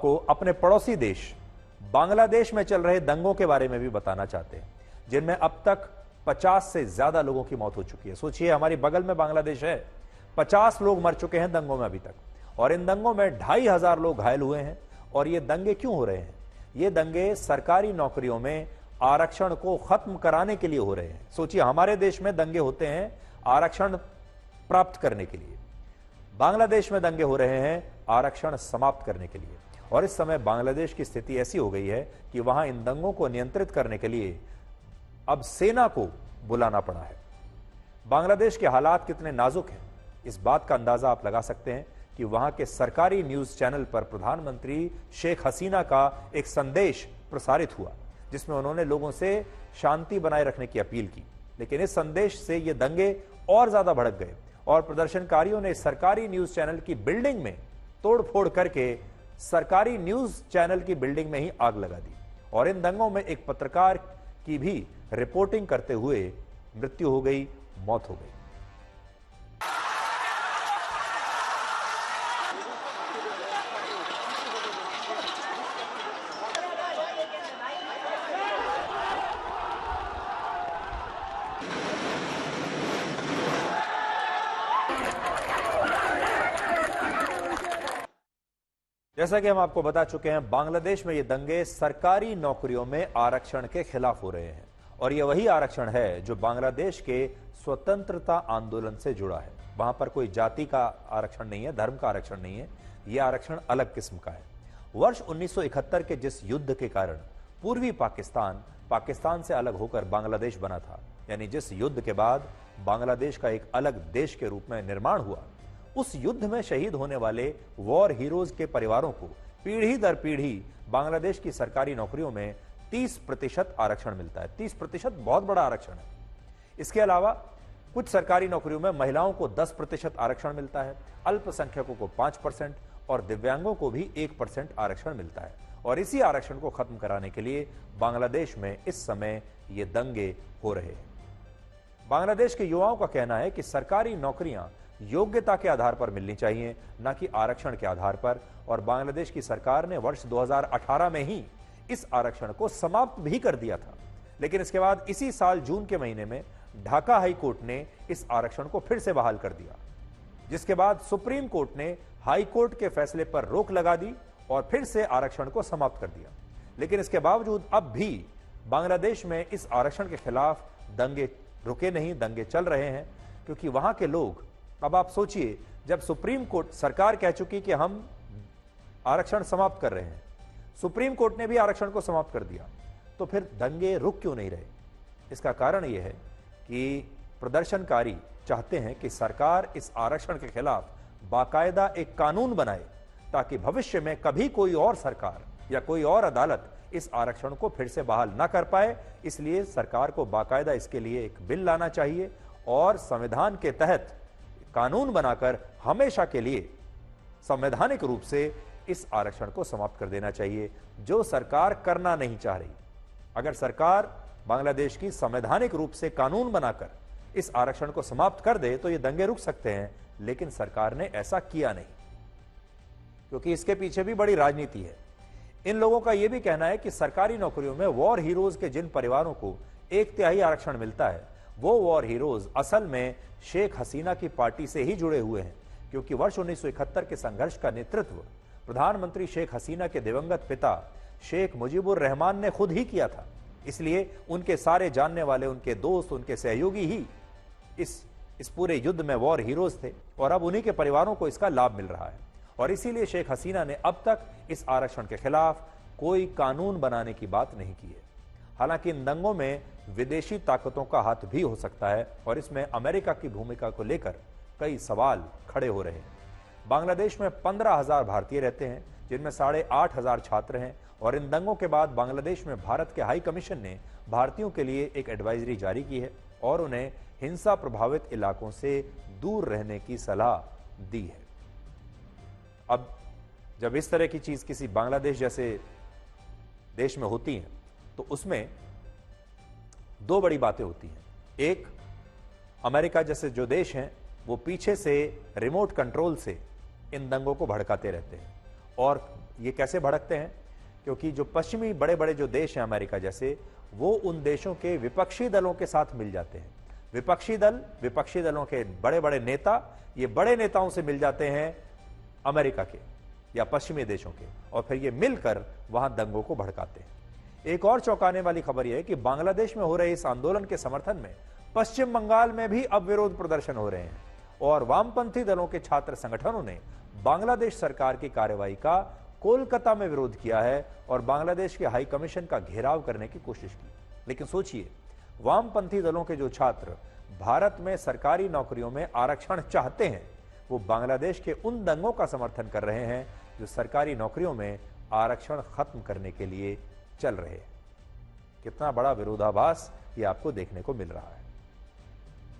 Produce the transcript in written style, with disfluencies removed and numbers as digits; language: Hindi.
आपको अपने पड़ोसी देश बांग्लादेश में चल रहे दंगों के बारे में भी बताना चाहते हैं, जिनमें अब तक 50 से ज्यादा लोगों की मौत हो चुकी है। सोचिए, हमारी बगल में बांग्लादेश है, 50 लोग मर चुके हैं दंगों में अभी तक, और इन दंगों में 2500 लोग घायल हुए हैं। और ये दंगे क्यों हो रहे हैं? ये दंगे सरकारी नौकरियों में आरक्षण को खत्म कराने के लिए हो रहे हैं। सोचिए, हमारे देश में दंगे होते हैं आरक्षण प्राप्त करने के लिए, बांग्लादेश में दंगे हो रहे हैं आरक्षण समाप्त करने के लिए। और इस समय बांग्लादेश की स्थिति ऐसी हो गई है कि वहां इन दंगों को नियंत्रित करने के लिए अब सेना को बुलाना पड़ा है। बांग्लादेश के हालात कितने नाजुक हैं, इस बात का अंदाजा आप लगा सकते हैं कि वहां के सरकारी न्यूज चैनल पर प्रधानमंत्री शेख हसीना का एक संदेश प्रसारित हुआ, जिसमें उन्होंने लोगों से शांति बनाए रखने की अपील की। लेकिन इस संदेश से ये दंगे और ज्यादा भड़क गए और प्रदर्शनकारियों ने सरकारी न्यूज चैनल की बिल्डिंग में तोड़फोड़ करके सरकारी न्यूज चैनल की बिल्डिंग में ही आग लगा दी। और इन दंगों में एक पत्रकार की भी रिपोर्टिंग करते हुए मृत्यु हो गई, मौत हो गई। जैसा कि हम आपको बता चुके हैं, बांग्लादेश में ये दंगे सरकारी नौकरियों में आरक्षण के खिलाफ हो रहे हैं। और ये वही आरक्षण है जो बांग्लादेश के स्वतंत्रता आंदोलन से जुड़ा है। वहां पर कोई जाति का आरक्षण नहीं है, धर्म का आरक्षण नहीं है, यह आरक्षण अलग किस्म का है। वर्ष 1971 के जिस युद्ध के कारण पूर्वी पाकिस्तान से अलग होकर बांग्लादेश बना था, यानी जिस युद्ध के बाद बांग्लादेश का एक अलग देश के रूप में निर्माण हुआ, उस युद्ध में शहीद होने वाले वॉर हीरोज के परिवारों को पीढ़ी दर पीढ़ी बांग्लादेश की सरकारी नौकरियों में 30% आरक्षण मिलता है। 30% बहुत बड़ा आरक्षण है। इसके अलावा कुछ सरकारी नौकरियों में महिलाओं को 10% आरक्षण मिलता है, अल्पसंख्यकों को 5% और दिव्यांगों को भी 1% आरक्षण मिलता है। और इसी आरक्षण को खत्म कराने के लिए बांग्लादेश में इस समय ये दंगे हो रहे हैं। बांग्लादेश के युवाओं का कहना है कि सरकारी नौकरियां योग्यता के आधार पर मिलनी चाहिए, न कि आरक्षण के आधार पर। और बांग्लादेश की सरकार ने वर्ष 2018 में ही इस आरक्षण को समाप्त भी कर दिया था। लेकिन इसके बाद इसी साल जून के महीने में ढाका हाई कोर्ट ने इस आरक्षण को फिर से बहाल कर दिया, जिसके बाद सुप्रीम कोर्ट ने हाई कोर्ट के फैसले पर रोक लगा दी और फिर से आरक्षण को समाप्त कर दिया। लेकिन इसके बावजूद अब भी बांग्लादेश में इस आरक्षण के खिलाफ दंगे रुके नहीं, दंगे चल रहे हैं। क्योंकि वहां के लोग, अब आप सोचिए, जब सुप्रीम कोर्ट, सरकार कह चुकी कि हम आरक्षण समाप्त कर रहे हैं, सुप्रीम कोर्ट ने भी आरक्षण को समाप्त कर दिया, तो फिर दंगे रुक क्यों नहीं रहे? इसका कारण यह है कि प्रदर्शनकारी चाहते हैं कि सरकार इस आरक्षण के खिलाफ बाकायदा एक कानून बनाए, ताकि भविष्य में कभी कोई और सरकार या कोई और अदालत इस आरक्षण को फिर से बहाल ना कर पाए। इसलिए सरकार को बाकायदा इसके लिए एक बिल लाना चाहिए और संविधान के तहत कानून बनाकर हमेशा के लिए संवैधानिक रूप से इस आरक्षण को समाप्त कर देना चाहिए, जो सरकार करना नहीं चाह रही। अगर सरकार बांग्लादेश की संवैधानिक रूप से कानून बनाकर इस आरक्षण को समाप्त कर दे तो ये दंगे रुक सकते हैं, लेकिन सरकार ने ऐसा किया नहीं, क्योंकि इसके पीछे भी बड़ी राजनीति है। इन लोगों का यह भी कहना है कि सरकारी नौकरियों में वॉर हीरोज के जिन परिवारों को 1/3 आरक्षण मिलता है, वो वॉर हीरोज असल में शेख हसीना की पार्टी से ही जुड़े हुए हैं, क्योंकि वर्ष 1971 के संघर्ष का नेतृत्व प्रधानमंत्री शेख हसीना के दिवंगत पिता शेख मुजीबुर रहमान ने खुद ही किया था। इसलिए उनके सारे जानने वाले, उनके दोस्त, उनके सहयोगी ही इस पूरे युद्ध में वॉर हीरोज थे, और अब उन्हीं के परिवारों को इसका लाभ मिल रहा है। और इसीलिए शेख हसीना ने अब तक इस आरक्षण के खिलाफ कोई कानून बनाने की बात नहीं की है। हालांकि इन दंगों में विदेशी ताकतों का हाथ भी हो सकता है, और इसमें अमेरिका की भूमिका को लेकर कई सवाल खड़े हो रहे हैं। बांग्लादेश में 15,000 भारतीय रहते हैं, जिनमें 8,500 छात्र हैं। और इन दंगों के बाद बांग्लादेश में भारत के हाई कमीशन ने भारतीयों के लिए एक एडवाइजरी जारी की है और उन्हें हिंसा प्रभावित इलाकों से दूर रहने की सलाह दी है। अब जब इस तरह की चीज किसी बांग्लादेश जैसे देश में होती है, तो उसमें दो बड़ी बातें होती हैं। एक, अमेरिका जैसे जो देश हैं वो पीछे से रिमोट कंट्रोल से इन दंगों को भड़काते रहते हैं, और ये कैसे भड़कते हैं? क्योंकि जो पश्चिमी बड़े बड़े जो देश हैं अमेरिका जैसे, वो उन देशों के विपक्षी दलों के साथ मिल जाते हैं। विपक्षी दलों के बड़े बड़े नेता, ये बड़े नेताओं से मिल जाते हैं अमेरिका के या पश्चिमी देशों के, और फिर ये मिलकर वहां दंगों को भड़काते हैं। एक और चौंकाने वाली खबर यह है कि बांग्लादेश में हो रहे इस आंदोलन के समर्थन में पश्चिम बंगाल में भी अब विरोध प्रदर्शन हो रहे हैं और वामपंथी दलों के छात्र संगठनों ने बांग्लादेश सरकार की कार्रवाई का कोलकाता में विरोध किया है और बांग्लादेश के हाई कमीशन का घेराव करने की कोशिश की। लेकिन सोचिए, वामपंथी दलों के जो छात्र भारत में सरकारी नौकरियों में आरक्षण चाहते हैं, वो बांग्लादेश के उन दंगों का समर्थन कर रहे हैं जो सरकारी नौकरियों में आरक्षण खत्म करने के लिए चल रहे हैं। कितना बड़ा विरोधाभास ये आपको देखने को मिल रहा है।